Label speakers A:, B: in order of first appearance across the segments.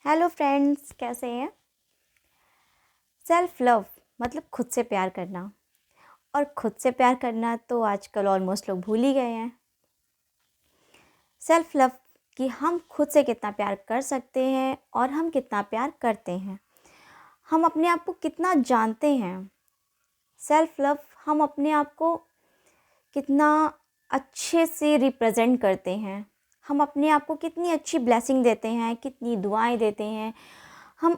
A: Hello friends, कैसे हैं। Self love मतलब खुद से प्यार करना। और खुद से प्यार करना तो आजकल ऑलमोस्ट लोग भूल ही गए हैं। सेल्फ लव कि हम खुद से कितना प्यार कर सकते हैं और हम कितना प्यार करते हैं, हम अपने आप को कितना जानते हैं। सेल्फ लव हम अपने आप को कितना अच्छे से रिप्रेजेंट करते हैं, हम अपने आप को कितनी अच्छी ब्लेसिंग देते हैं, कितनी दुआएं देते हैं। हम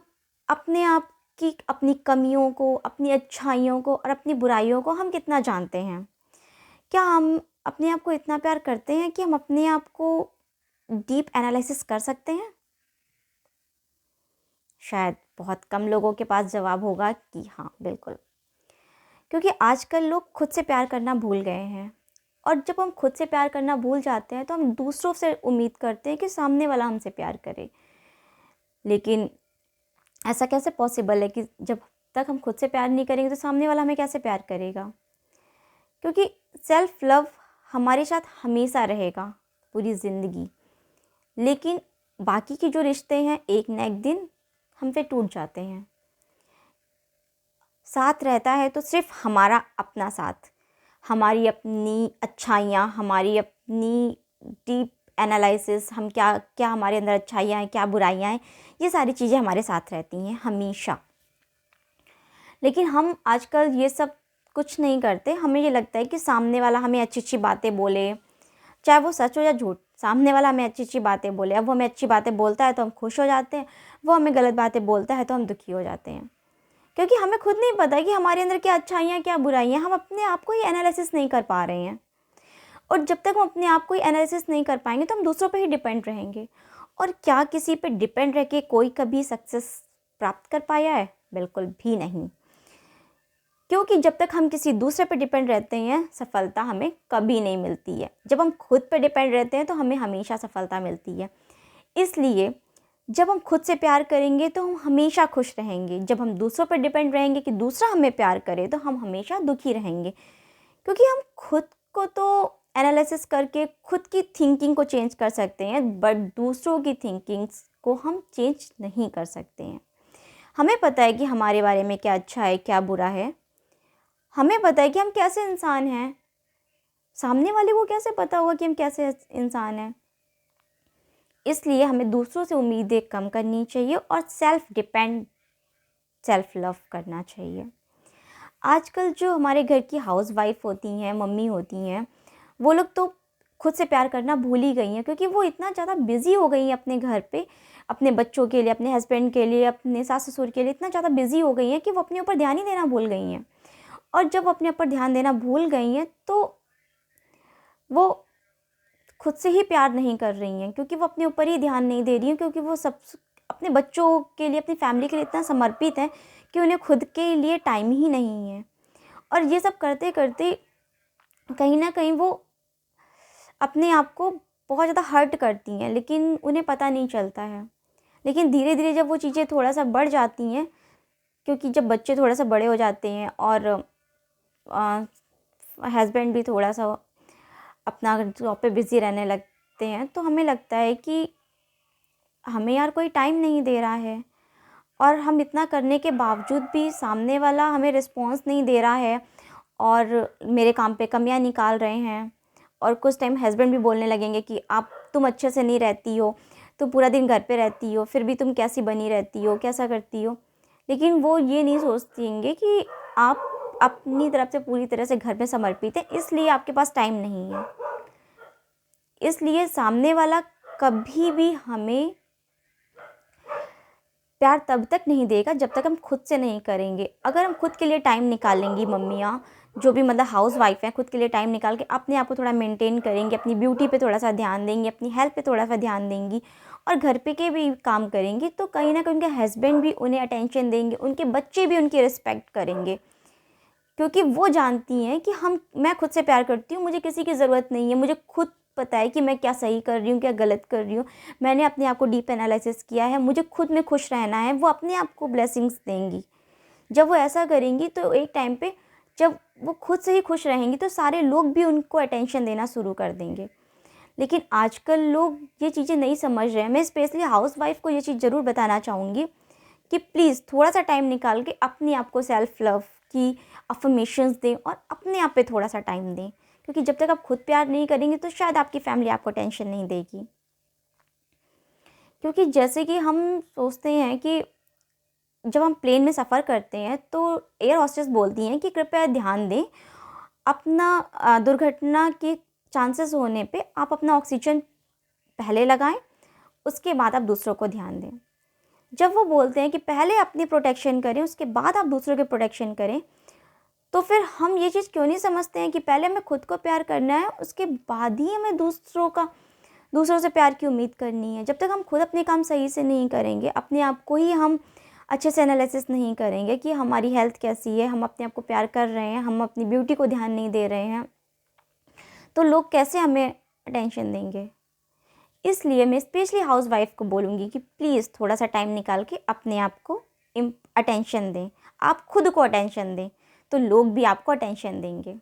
A: अपने आप की अपनी कमियों को, अपनी अच्छाइयों को और अपनी बुराइयों को हम कितना जानते हैं। क्या हम अपने आप को इतना प्यार करते हैं कि हम अपने आप को डीप एनालिसिस कर सकते हैं? शायद बहुत कम लोगों के पास जवाब होगा कि हाँ, बिल्कुल। क्योंकि आजकल लोग खुद से प्यार करना भूल गए हैं। और जब हम खुद से प्यार करना भूल जाते हैं तो हम दूसरों से उम्मीद करते हैं कि सामने वाला हमसे प्यार करे। लेकिन ऐसा कैसे पॉसिबल है कि जब तक हम खुद से प्यार नहीं करेंगे तो सामने वाला हमें कैसे प्यार करेगा? क्योंकि सेल्फ लव हमारे साथ हमेशा रहेगा, पूरी ज़िंदगी। लेकिन बाकी के जो रिश्ते हैं एक न एक दिन हमसे टूट जाते हैं। साथ रहता है तो सिर्फ हमारा अपना साथ, हमारी अपनी अच्छाइयाँ, हमारी अपनी डीप एनालिसिस, हम क्या क्या हमारे अंदर अच्छाइयाँ हैं, क्या बुराइयाँ हैं, ये सारी चीज़ें हमारे साथ रहती हैं हमेशा। लेकिन हम आजकल ये सब कुछ नहीं करते। हमें ये लगता है कि सामने वाला हमें अच्छी अच्छी बातें बोले, चाहे वो सच हो या झूठ, सामने वाला हमें अच्छी अच्छी बातें बोले। अब वो हमें अच्छी बातें बोलता है तो हम खुश हो जाते हैं, वो हमें गलत बातें बोलता है तो हम दुखी हो जाते हैं। क्योंकि हमें खुद नहीं पता कि हमारे अंदर क्या अच्छाइयाँ क्या बुराइयाँ, हम अपने आप को ही एनालिसिस नहीं कर पा रहे हैं। और जब तक हम अपने आप को ही एनालिसिस नहीं कर पाएंगे तो हम दूसरों पे ही डिपेंड रहेंगे। और क्या किसी पे डिपेंड रह के कोई कभी सक्सेस प्राप्त कर पाया है? बिल्कुल भी नहीं। क्योंकि जब तक हम किसी दूसरे पे डिपेंड रहते हैं सफलता हमें कभी नहीं मिलती है। जब हम खुद पे डिपेंड रहते हैं तो हमें हमेशा सफलता मिलती है। इसलिए जब हम खुद से प्यार करेंगे तो हम हमेशा खुश रहेंगे। जब हम दूसरों पर डिपेंड रहेंगे कि दूसरा हमें प्यार करे तो हम हमेशा दुखी रहेंगे। क्योंकि हम खुद को तो एनालिसिस करके खुद की थिंकिंग को चेंज कर सकते हैं, बट दूसरों की थिंकिंग्स को हम चेंज नहीं कर सकते हैं। हमें पता है कि हमारे बारे में क्या अच्छा है क्या बुरा है, हमें पता है कि हम कैसे इंसान हैं। सामने वाले को कैसे पता होगा कि हम कैसे इंसान हैं? इसलिए हमें दूसरों से उम्मीदें कम करनी चाहिए और सेल्फ लव करना चाहिए। आजकल जो हमारे घर की हाउस वाइफ होती हैं, मम्मी होती हैं, वो लोग तो खुद से प्यार करना भूल ही गई हैं। क्योंकि वो इतना ज़्यादा बिज़ी हो गई हैं अपने घर पे, अपने बच्चों के लिए, अपने हस्बैंड के लिए, अपने सास ससुर के लिए इतना ज़्यादा बिज़ी हो गई हैं कि वो अपने ऊपर ध्यान ही देना भूल गई हैं। और जब अपने ऊपर ध्यान देना भूल गई हैं तो वो खुद से ही प्यार नहीं कर रही हैं। क्योंकि वो अपने ऊपर ही ध्यान नहीं दे रही हैं, क्योंकि वो सब अपने बच्चों के लिए, अपनी फैमिली के लिए इतना समर्पित हैं कि उन्हें खुद के लिए टाइम ही नहीं है। और ये सब करते करते कहीं ना कहीं वो अपने आप को बहुत ज़्यादा हर्ट करती हैं, लेकिन उन्हें पता नहीं चलता है। लेकिन धीरे धीरे जब वो चीज़ें थोड़ा सा बढ़ जाती हैं, क्योंकि जब बच्चे थोड़ा सा बड़े हो जाते हैं और हस्बैंड भी थोड़ा सा अपना जॉब पे बिज़ी रहने लगते हैं, तो हमें लगता है कि हमें यार कोई टाइम नहीं दे रहा है। और हम इतना करने के बावजूद भी सामने वाला हमें रिस्पॉन्स नहीं दे रहा है और मेरे काम पे कमियां निकाल रहे हैं। और कुछ टाइम हस्बैंड भी बोलने लगेंगे कि आप तुम अच्छे से नहीं रहती हो, तुम पूरा दिन घर पे रहती हो, फिर भी तुम कैसी बनी रहती हो, कैसा करती हो। लेकिन वो ये नहीं सोचेंगे कि आप अपनी तरफ से पूरी तरह से घर में समर्पित हैं, इसलिए आपके पास टाइम नहीं है। इसलिए सामने वाला कभी भी हमें प्यार तब तक नहीं देगा जब तक हम खुद से नहीं करेंगे। अगर हम खुद के लिए टाइम निकालेंगी, मम्मियाँ जो भी मतलब हाउस वाइफ हैं, खुद के लिए टाइम निकाल के अपने आप को थोड़ा मेंटेन करेंगी, अपनी ब्यूटी पे थोड़ा सा ध्यान देंगी, अपनी हेल्थ पे थोड़ा सा ध्यान देंगी और घर पे के भी काम करेंगी, तो कहीं ना कहीं उनके हस्बैंड भी उन्हें अटेंशन देंगे, उनके बच्चे भी उनकी रिस्पेक्ट करेंगे। क्योंकि वो जानती हैं कि मैं खुद से प्यार करती हूँ, मुझे किसी की ज़रूरत नहीं है, मुझे खुद पता है कि मैं क्या सही कर रही हूँ क्या गलत कर रही हूँ। मैंने अपने आप को डीप एनालिसिस किया है, मुझे खुद में खुश रहना है। वो अपने आप को ब्लेसिंग्स देंगी। जब वो ऐसा करेंगी तो एक टाइम पे जब वो खुद से ही खुश रहेंगी तो सारे लोग भी उनको अटेंशन देना शुरू कर देंगे। लेकिन आजकल लोग ये चीज़ें नहीं समझ रहे हैं। मैं स्पेशली हाउसवाइफ को ये चीज़ ज़रूर बताना चाहूँगी कि प्लीज़ थोड़ा सा टाइम निकाल के अपने आप को सेल्फ लव की अफर्मेशंस दें और अपने आप पे थोड़ा सा टाइम दें, क्योंकि जब तक आप खुद प्यार नहीं करेंगे तो शायद आपकी फैमिली आपको टेंशन नहीं देगी। क्योंकि जैसे कि हम सोचते हैं कि जब हम प्लेन में सफ़र करते हैं तो एयर होस्टेस बोलती हैं कि कृपया ध्यान दें अपना दुर्घटना के चांसेस होने पे आप अपना ऑक्सीजन पहले लगाएं, उसके बाद आप दूसरों को ध्यान दें। जब वो बोलते हैं कि पहले अपनी प्रोटेक्शन करें उसके बाद आप दूसरों की प्रोटेक्शन करें, तो फिर हम ये चीज़ क्यों नहीं समझते हैं कि पहले हमें खुद को प्यार करना है, उसके बाद ही हमें दूसरों से प्यार की उम्मीद करनी है। जब तक हम खुद अपने काम सही से नहीं करेंगे, अपने आप को ही हम अच्छे से एनालिसिस नहीं करेंगे कि हमारी हेल्थ कैसी है, हम अपने आप को प्यार कर रहे हैं, हम अपनी ब्यूटी को ध्यान नहीं दे रहे हैं, तो लोग कैसे हमें अटेंशन देंगे। इसलिए मैं स्पेशली हाउसवाइफ को बोलूँगी कि प्लीज़ थोड़ा सा टाइम निकाल के अपने आप को अटेंशन दें, आप खुद को अटेंशन दें, तो लोग भी आपको अटेंशन देंगे।